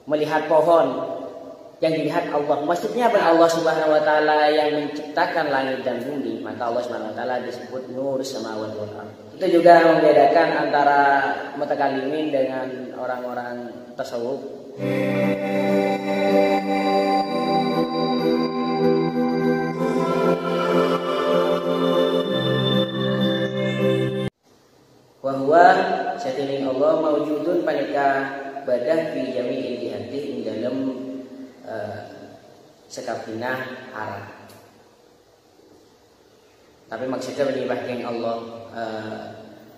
melihat pohon yang dilihat Allah. Maksudnya Allah Subhanahu wa taala yang menciptakan langit dan bumi, maka Allah Subhanahu wa taala disebut Nur Samawati wal Ardh. Itu juga membedakan antara mutakalimin dengan orang-orang tasawuf. Bahwa setining Allah mawjudun palika badah fi jami'il jihati ing dalam sekabinah arah. Tapi maksudnya bagi bagian Allah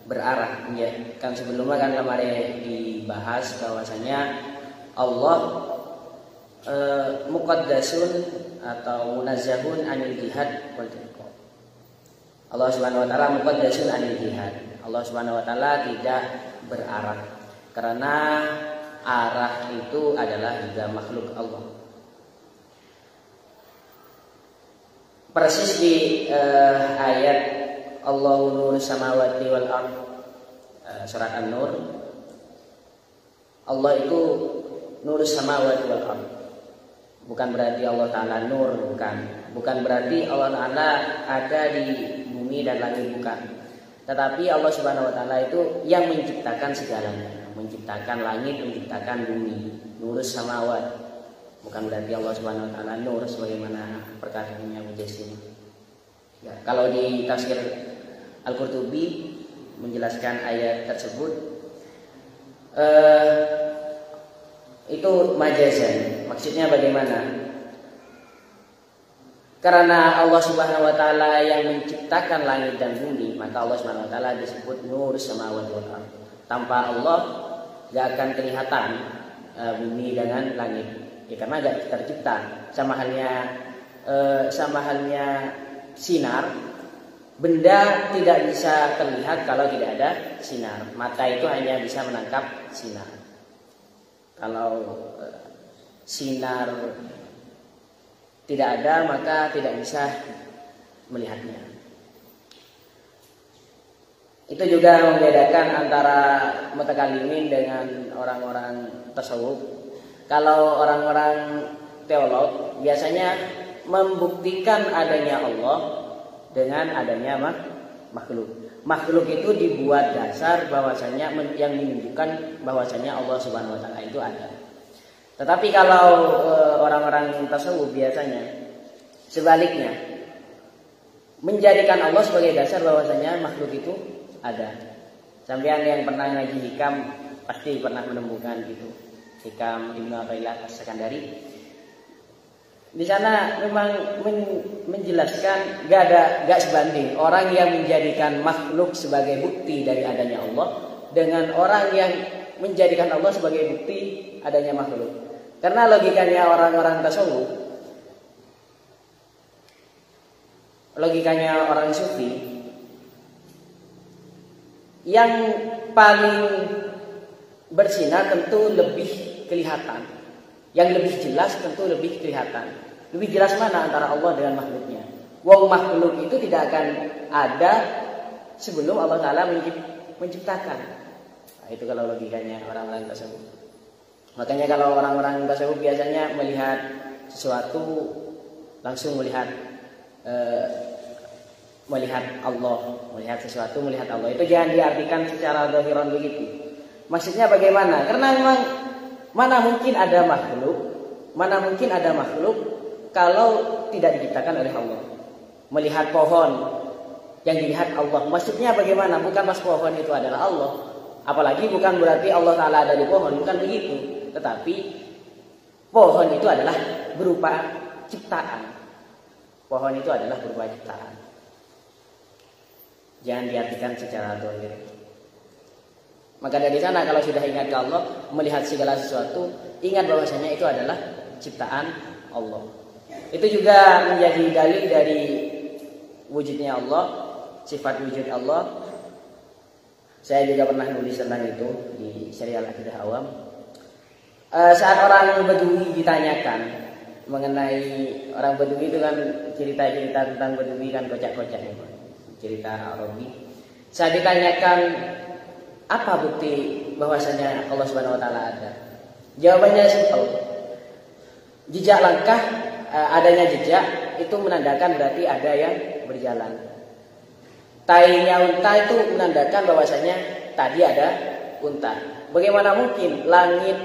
berarah, ya. Kan sebelumnya kan kemarin dibahas bahwasanya Allah muqaddasun atau munazzahun anil jihad wal tirqa. Allah Subhanahu wa taala muqaddasun anil jihad. Allah Subhanahu wa taala tidak berarah karena arah itu adalah juga makhluk Allah. Persis di ayat Allahu nur samawati wal ardh, surat An-Nur, Allah itu nur samawati wal ardh. Bukan berarti Allah Ta'ala nur, bukan berarti Allah Ta'ala ada di bumi dan langit, bukan. Tetapi Allah Subhanahu wa taala itu yang menciptakan segalanya, menciptakan langit, menciptakan bumi. Nurus samawat. Bukan berarti Allah Subhanahu wa taala nur sebagaimana perkataannya Mujassim. Ya, kalau di tafsir Al-Qurtubi menjelaskan ayat tersebut itu majazan. Maksudnya bagaimana? Karena Allah Subhanahu wa taala yang menciptakan langit dan bumi, maka Allah Subhanahu wa taala disebut Nur Samawati wal Ardh. Tanpa Allah enggak akan kelihatan bumi dengan langit. Ya, karena enggak tercipta. Sama halnya sinar, benda tidak bisa terlihat kalau tidak ada sinar. Mata itu hanya bisa menangkap sinar. Kalau sinar tidak ada, maka tidak bisa melihatnya. Itu juga membedakan antara mutakalimin dengan orang-orang tasawuf. Kalau orang-orang teolog biasanya membuktikan adanya Allah dengan adanya makhluk. Makhluk itu dibuat dasar bahwasanya yang menunjukkan bahwasanya Allah Subhanahu wa taala itu ada. Tetapi kalau orang-orang tasawuf biasanya sebaliknya, menjadikan Allah sebagai dasar bahwasanya makhluk itu ada. Sampean yang pernah ngaji hikam pasti pernah menemukan gitu. Hikam Ibnu Athaillah As-Sakandari. Di sana memang menjelaskan gak sebanding orang yang menjadikan makhluk sebagai bukti dari adanya Allah dengan orang yang menjadikan Allah sebagai bukti adanya makhluk. Karena logikanya orang-orang tasawuf, logikanya orang sufi, yang paling bersinar tentu lebih kelihatan, yang lebih jelas tentu lebih kelihatan. Lebih jelas mana antara Allah dengan makhluknya? Wong makhluk itu tidak akan ada sebelum Allah Ta'ala menciptakan. Nah, itu kalau logikanya orang-orang tasawuf. Makanya kalau orang-orang tasawuf biasanya melihat sesuatu langsung melihat Allah, melihat sesuatu melihat Allah. Itu jangan diartikan secara zahiran begitu. Maksudnya bagaimana? Karena memang mana mungkin ada makhluk kalau tidak diciptakan oleh Allah. Melihat pohon yang dilihat Allah. Maksudnya bagaimana? Bukan pas pohon itu adalah Allah. Apalagi bukan berarti Allah Ta'ala ada di pohon, bukan begitu. Tetapi pohon itu adalah berupa ciptaan. Pohon itu adalah berupa ciptaan. Jangan diartikan secara zahir. Maka dari sana kalau sudah ingat ke Allah, melihat segala sesuatu, ingat bahwasanya itu adalah ciptaan Allah. Itu juga menjadi dalil dari wujudnya Allah, sifat wujud Allah. Saya juga pernah nulis tentang itu di serial Aqidah Awam. Saat orang Badui ditanyakan mengenai orang Badui itu kan cerita-cerita tentang Badui kan kocak-kocak ya, cerita Arabi. Saat ditanyakan apa bukti bahwasanya Allah Subhanahu wa taala ada? Jawabannya simpel. Jejak langkah, adanya jejak itu menandakan berarti ada yang berjalan. Tainya unta itu menandakan bahwasanya tadi ada unta. Bagaimana mungkin langit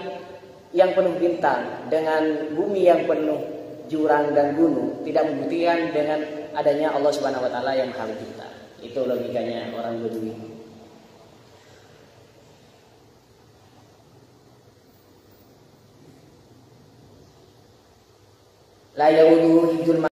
yang penuh bintang dengan bumi yang penuh jurang dan gunung tidak membuktikan dengan adanya Allah Subhanahu wa taala yang Maha Pencipta. Itu logikanya orang Badui. La yauduhu hifdzul